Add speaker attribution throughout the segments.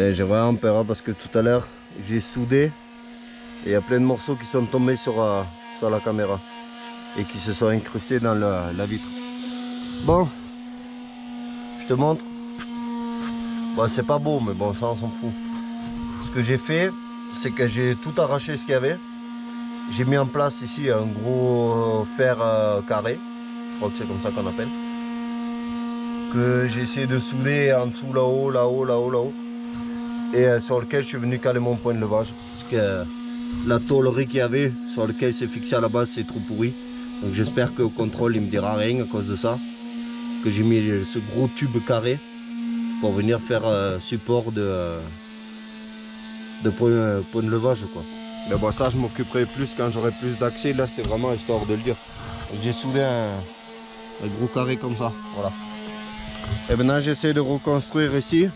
Speaker 1: Et j'ai vraiment peur hein, parce que tout à l'heure j'ai soudé et il y a plein de morceaux qui sont tombés sur la caméra et qui se sont incrustés dans la vitre. Bon, je te montre. Bon, c'est pas beau, mais bon, ça on s'en fout. Ce que j'ai fait, c'est que j'ai tout arraché ce qu'il y avait. J'ai mis en place ici un gros fer carré, je crois que c'est comme ça qu'on appelle, que j'ai essayé de souder en dessous, là-haut, là-haut, là-haut, là-haut, et sur lequel je suis venu caler mon point de levage, parce que la tôlerie qu'il y avait, sur lequel c'est fixé à la base, c'est trop pourri. Donc j'espère qu'au contrôle, il me dira rien à cause de ça, que j'ai mis ce gros tube carré pour venir faire support de point de levage, quoi. Mais bon, ça je m'occuperai plus quand j'aurai plus d'accès. Là c'était vraiment histoire de le dire. J'ai soudé un gros carré comme ça, voilà. Et maintenant j'essaie de reconstruire ici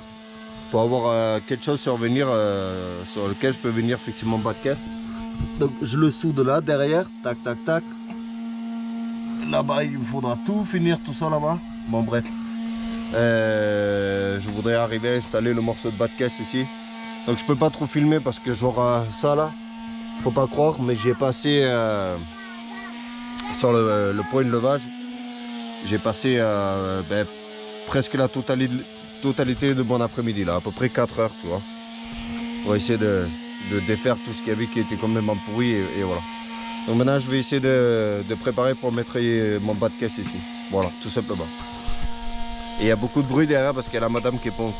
Speaker 1: pour avoir quelque chose sur lequel je peux venir fixer mon bas de caisse. Donc je le soude là derrière, tac tac tac. Là-bas il me faudra tout finir, tout ça là-bas. Bon bref, je voudrais arriver à installer le morceau de bas de caisse ici. Donc je peux pas trop filmer parce que j'aurai ça là. Faut pas croire, mais j'ai passé sur le point de levage. J'ai passé presque la totalité de mon après-midi là, à peu près 4 heures, tu vois. Pour essayer de défaire tout ce qu'il y avait qui était complètement pourri et voilà. Donc maintenant je vais essayer de préparer pour mettre mon bas de caisse ici. Voilà, tout simplement. Et il y a beaucoup de bruit derrière parce qu'il y a la madame qui ponce.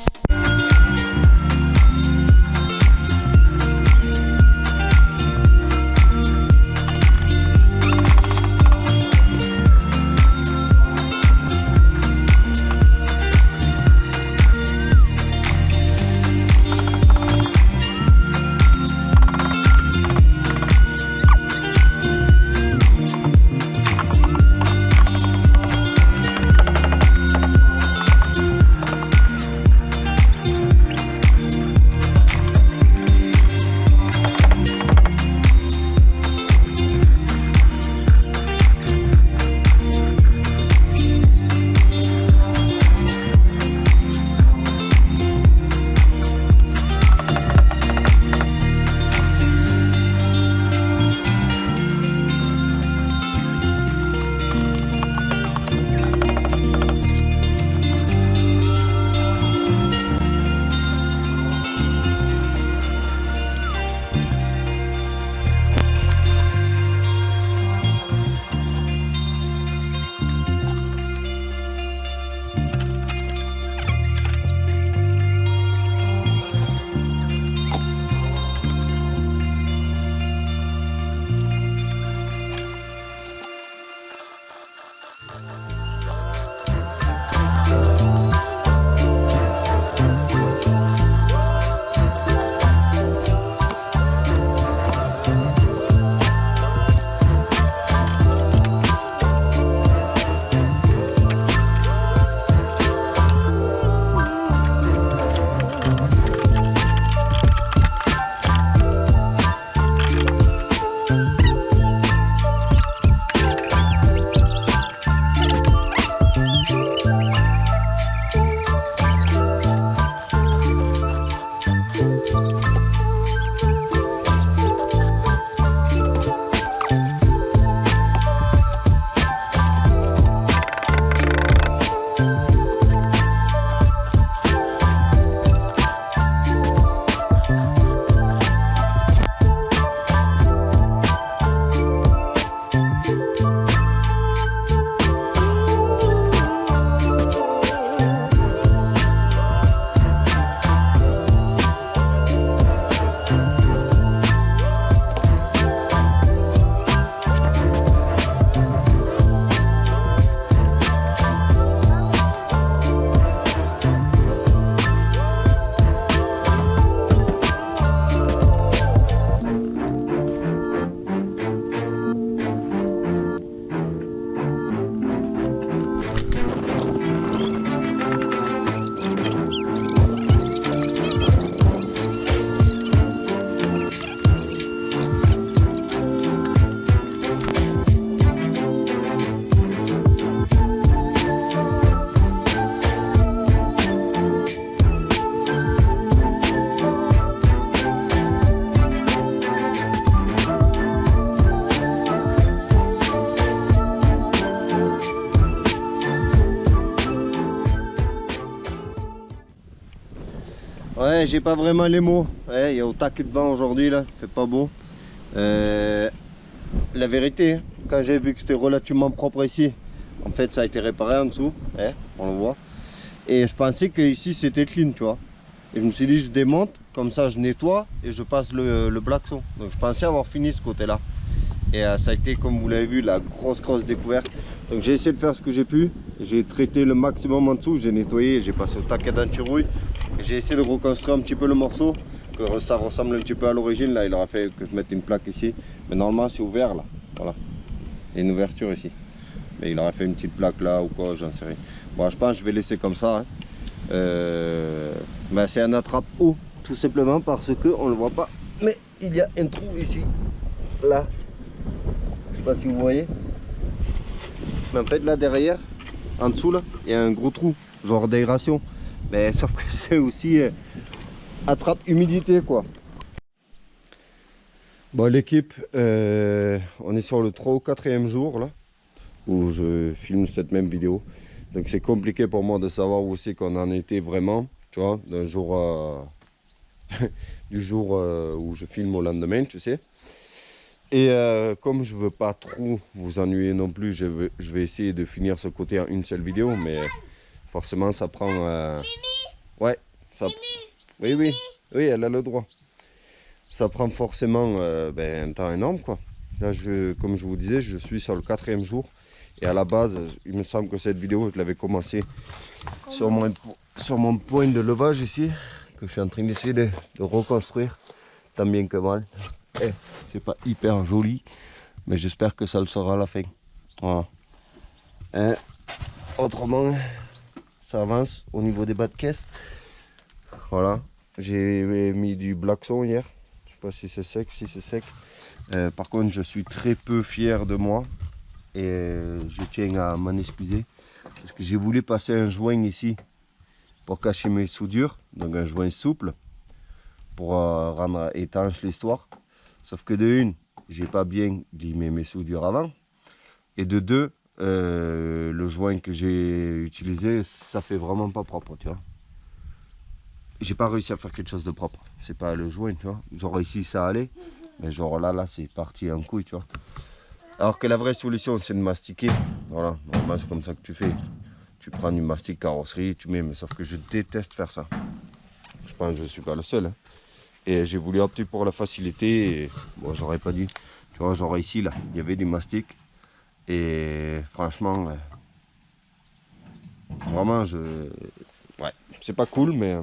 Speaker 1: Ouais, j'ai pas vraiment les mots. Ouais, il y a au taquet de vent aujourd'hui là, il fait pas beau. La vérité, quand j'ai vu que c'était relativement propre ici, en fait ça a été réparé en dessous, hein, on le voit. Et je pensais que ici c'était clean, tu vois. Et je me suis dit je démonte, comme ça je nettoie et je passe le blackson. Donc je pensais avoir fini ce côté là. Et ça a été, comme vous l'avez vu, la grosse découverte. Donc j'ai essayé de faire ce que j'ai pu. J'ai traité le maximum en dessous, j'ai nettoyé, j'ai passé au taquet d'antirouille. J'ai essayé de reconstruire un petit peu le morceau, que ça ressemble un petit peu à l'origine. Là il aura fait que je mette une plaque ici. Mais normalement c'est ouvert là, voilà. Il y a une ouverture ici. Mais il aurait fait une petite plaque là ou quoi, j'en sais rien. Bon, je pense que je vais laisser comme ça. Hein. Ben, c'est un attrape-eau, tout simplement parce que on le voit pas. Mais il y a un trou ici, là. Je sais pas si vous voyez. Mais en fait là derrière, en dessous là, il y a un gros trou, genre d'aération. Mais sauf que c'est aussi attrape humidité quoi. Bon l'équipe, on est sur le 3 ou 4e jour là, où je filme cette même vidéo. Donc c'est compliqué pour moi de savoir où c'est qu'on en était vraiment, tu vois, d'un jour du jour où je filme au lendemain, tu sais. Et comme je veux pas trop vous ennuyer non plus, je vais essayer de finir ce côté en une seule vidéo, mais forcément ça prend... Ouais, ça... Oui, elle a le droit. Ça prend forcément un temps énorme quoi. Là, comme je vous disais, je suis sur le 4e jour. Et à la base, il me semble que cette vidéo, je l'avais commencé sur mon point de levage ici, que je suis en train d'essayer de reconstruire, tant bien que mal. C'est pas hyper joli, mais j'espère que ça le sera à la fin. Voilà. Autrement, ça avance au niveau des bas de caisse. Voilà. J'ai mis du blackson hier. Je sais pas si c'est sec, si c'est sec. Par contre, je suis très peu fier de moi. Et je tiens à m'en excuser parce que j'ai voulu passer un joint ici pour cacher mes soudures, donc un joint souple pour rendre étanche l'histoire. Sauf que de une, j'ai pas bien limé mes soudures avant, et de deux, le joint que j'ai utilisé, ça fait vraiment pas propre, tu vois. J'ai pas réussi à faire quelque chose de propre. C'est pas le joint, tu vois. Genre ici ça allait, mais genre là c'est parti en couille, tu vois. Alors que la vraie solution c'est de mastiquer. Voilà, normalement c'est comme ça que tu fais. Tu prends du mastic carrosserie, tu mets, mais sauf que je déteste faire ça. Je pense que je suis pas le seul. Hein. Et j'ai voulu opter pour la facilité. Et, bon, j'aurais pas dû. Tu vois, genre ici là, il y avait du mastic. Et franchement, vraiment ouais, c'est pas cool, mais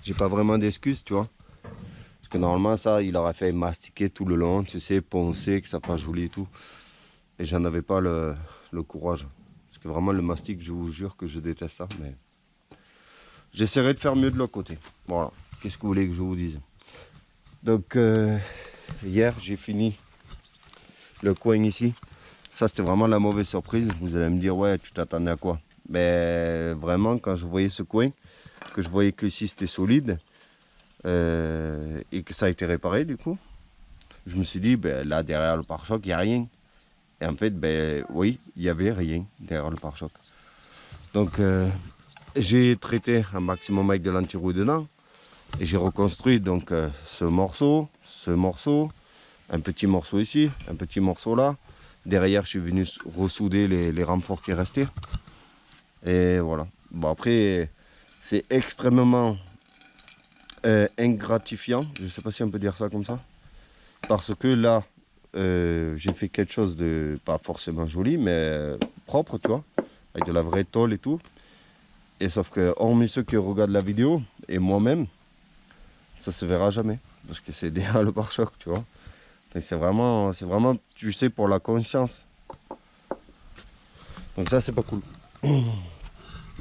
Speaker 1: j'ai pas vraiment d'excuses, tu vois. Parce que normalement ça, il aurait fait mastiquer tout le long, tu sais, poncer, que ça fasse joli et tout. Et j'en avais pas le courage. Parce que vraiment le mastic, je vous jure que je déteste ça. Mais j'essaierai de faire mieux de l'autre côté. Voilà. Qu'est-ce que vous voulez que je vous dise? Donc hier j'ai fini le coin ici. Ça c'était vraiment la mauvaise surprise. Vous allez me dire ouais, tu t'attendais à quoi? Mais vraiment quand je voyais ce coin, que je voyais que ici c'était solide. Et que ça a été réparé du coup, je me suis dit ben, là derrière le pare-choc il n'y a rien. Et en fait ben oui, il n'y avait rien derrière le pare-choc. Donc j'ai traité un maximum avec de l'anti-rouille dedans et j'ai reconstruit donc ce morceau, un petit morceau ici, un petit morceau là. Derrière je suis venu ressouder les renforts qui restaient. Et voilà. Bon après c'est extrêmement ingratifiant, je ne sais pas si on peut dire ça comme ça, parce que là j'ai fait quelque chose de pas forcément joli mais propre, tu vois, avec de la vraie tôle et tout, et sauf que hormis ceux qui regardent la vidéo et moi-même, ça se verra jamais parce que c'est derrière le pare-choc, tu vois. C'est vraiment tu sais, pour la conscience, donc ça c'est pas cool.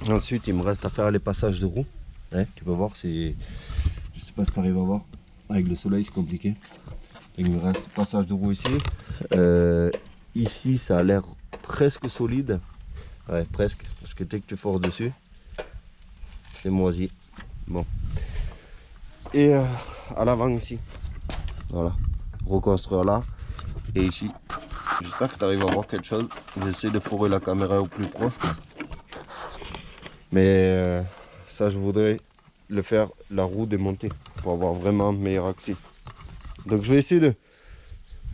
Speaker 1: Ensuite il me reste à faire les passages de roues, hein, tu peux voir, c'est, je sais pas si tu arrives à voir, avec le soleil c'est compliqué. Il me reste passage de roue ici. Ici ça a l'air presque solide. Ouais, presque, parce que dès que tu forces dessus, c'est moisi. Bon. Et à l'avant ici, voilà, reconstruire là. Et ici, j'espère que tu arrives à voir quelque chose. J'essaie de fourrer la caméra au plus proche. Mais ça je voudrais le faire, la roue démontée, pour avoir vraiment un meilleur accès. Donc je vais essayer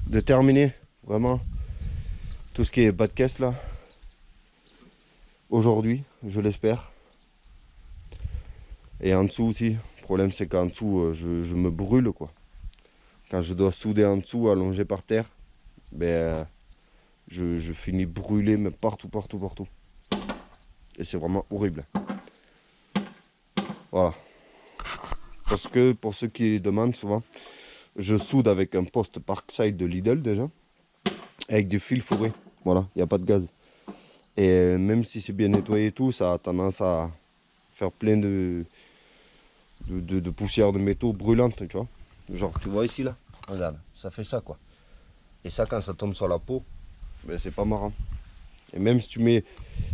Speaker 1: de terminer vraiment tout ce qui est bas de caisse là, aujourd'hui, je l'espère. Et en dessous aussi, le problème c'est qu'en dessous, je me brûle quoi. Quand je dois souder en dessous, allongé par terre, ben, je finis brûlé, mais partout. Et c'est vraiment horrible. Voilà. Parce que pour ceux qui demandent souvent, je soude avec un poste Parkside de Lidl déjà, avec du fil fourré. Voilà, il n'y a pas de gaz. Et même si c'est bien nettoyé et tout, ça a tendance à faire plein de poussière de métaux brûlantes, tu vois. Genre, tu vois ici là, regarde, ça fait ça quoi. Et ça, quand ça tombe sur la peau, ben, c'est pas marrant. Et même si tu mets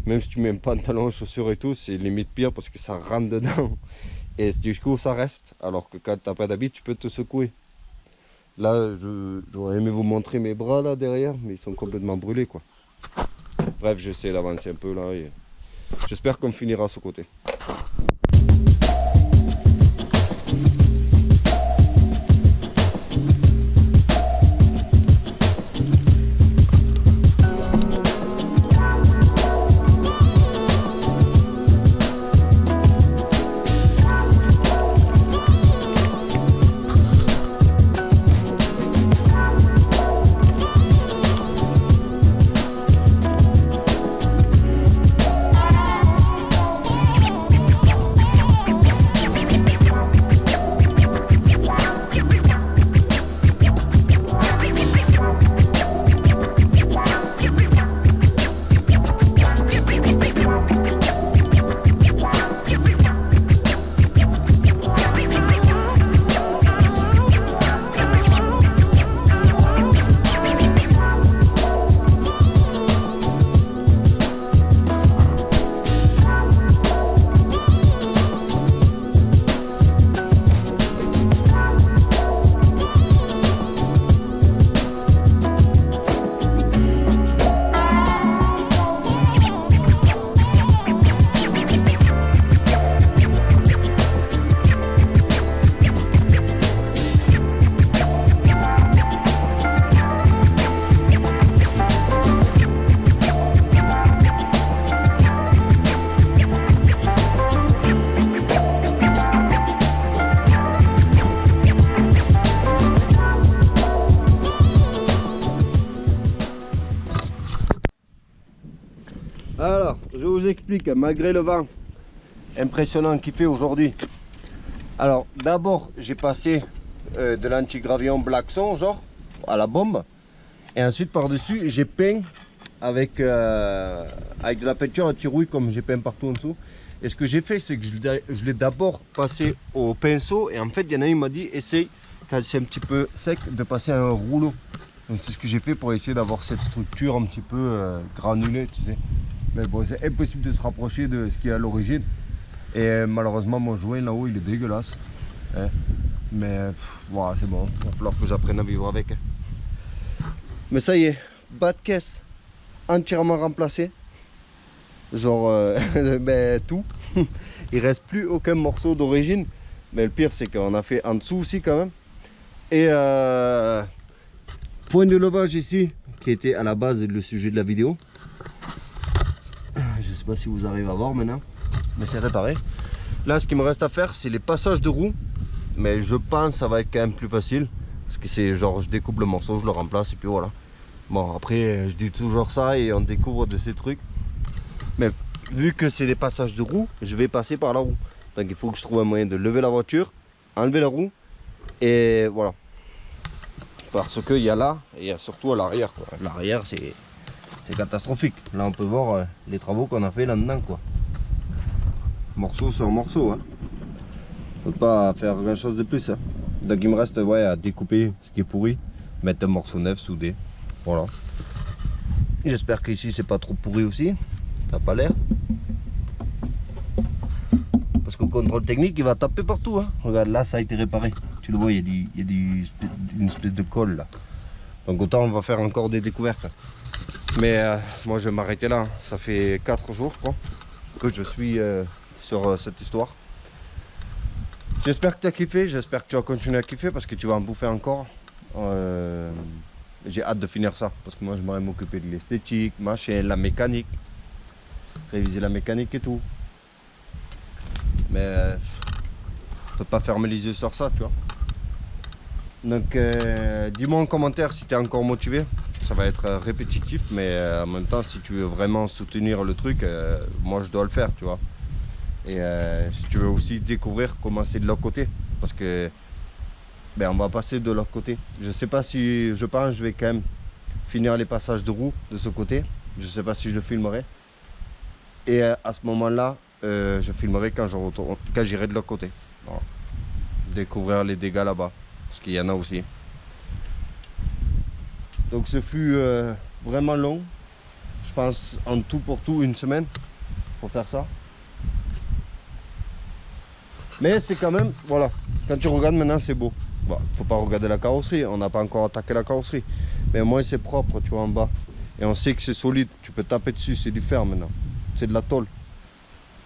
Speaker 1: un pantalon, chaussures et tout, c'est limite pire parce que ça rentre dedans. Et du coup, ça reste. Alors que quand t'as pas d'habit, tu peux te secouer. Là, j'aurais aimé vous montrer mes bras là derrière, mais ils sont complètement brûlés quoi. Bref, j'essaie d'avancer un peu là et j'espère qu'on finira ce côté. Alors, je vous explique, malgré le vent impressionnant qu'il fait aujourd'hui. Alors, d'abord, j'ai passé de l'anti-gravillon Blackson, genre, à la bombe. Et ensuite, par-dessus, j'ai peint avec de la peinture anti-rouille, comme j'ai peint partout en dessous. Et ce que j'ai fait, c'est que je l'ai d'abord passé au pinceau. Et en fait, il y en a un qui m'a dit, essaye, quand c'est un petit peu sec, de passer à un rouleau. Donc c'est ce que j'ai fait pour essayer d'avoir cette structure un petit peu granulée, tu sais. Mais bon, c'est impossible de se rapprocher de ce qui est à l'origine. Et malheureusement, mon joint là-haut, il est dégueulasse. Hein. Mais voilà, c'est bon, il va falloir que j'apprenne à vivre avec. Mais ça y est, bas de caisse entièrement remplacé. Genre, ben, tout. Il reste plus aucun morceau d'origine. Mais le pire, c'est qu'on a fait en dessous aussi quand même. Et point de levage ici, qui était à la base le sujet de la vidéo. Je sais pas si vous arrivez à voir maintenant, mais c'est réparé. Là, ce qu'il me reste à faire, c'est les passages de roues. Mais je pense que ça va être quand même plus facile. Parce que c'est genre, je découpe le morceau, je le remplace et puis voilà. Bon, après, je dis toujours ça et on découvre de ces trucs. Mais vu que c'est des passages de roues, je vais passer par la roue. Donc il faut que je trouve un moyen de lever la voiture, enlever la roue et voilà. Parce qu'il y a là et il y a surtout à l'arrière. L'arrière, c'est catastrophique. Là, on peut voir les travaux qu'on a fait là-dedans, quoi. Morceau sur morceau, hein. Faut pas faire grand chose de plus, hein. Donc il me reste ouais, à découper ce qui est pourri, mettre un morceau neuf soudé. Voilà. J'espère qu'ici c'est pas trop pourri aussi. Ça n'a pas l'air. Parce qu'au contrôle technique, il va taper partout, hein. Regarde, là ça a été réparé. Tu le vois, il y a une espèce de colle là. Donc autant on va faire encore des découvertes. Mais moi je vais m'arrêter là. Ça fait 4 jours je crois que je suis sur cette histoire. J'espère que tu as kiffé, j'espère que tu vas continuer à kiffer parce que tu vas en bouffer encore. J'ai hâte de finir ça parce que moi j'aimerais m'occuper de l'esthétique, machin, la mécanique, réviser la mécanique et tout. Mais je peux pas fermer les yeux sur ça, tu vois. Donc dis-moi en commentaire si tu es encore motivé. Ça va être répétitif, mais en même temps, si tu veux vraiment soutenir le truc, moi je dois le faire, tu vois. Et si tu veux aussi découvrir comment c'est de l'autre côté, parce que ben, on va passer de l'autre côté. Je sais pas si, je pense, je vais quand même finir les passages de roue de ce côté. Je sais pas si je le filmerai. Et à ce moment-là, je filmerai quand j'irai de l'autre côté. Voilà. Découvrir les dégâts là-bas, parce qu'il y en a aussi. Donc ce fut vraiment long. Je pense en tout pour tout 1 semaine pour faire ça. Mais c'est quand même, voilà, quand tu regardes maintenant c'est beau. Bon, faut pas regarder la carrosserie, on n'a pas encore attaqué la carrosserie. Mais au moins c'est propre, tu vois, en bas. Et on sait que c'est solide, tu peux taper dessus, c'est du fer maintenant. C'est de la tôle.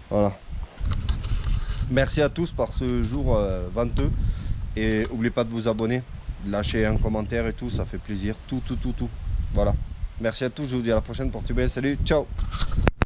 Speaker 1: Voilà. Merci à tous par ce jour venteux. Et n'oubliez pas de vous abonner, de lâcher un commentaire et tout, ça fait plaisir. Tout. Voilà. Merci à tous, je vous dis à la prochaine, portez bien, salut, ciao.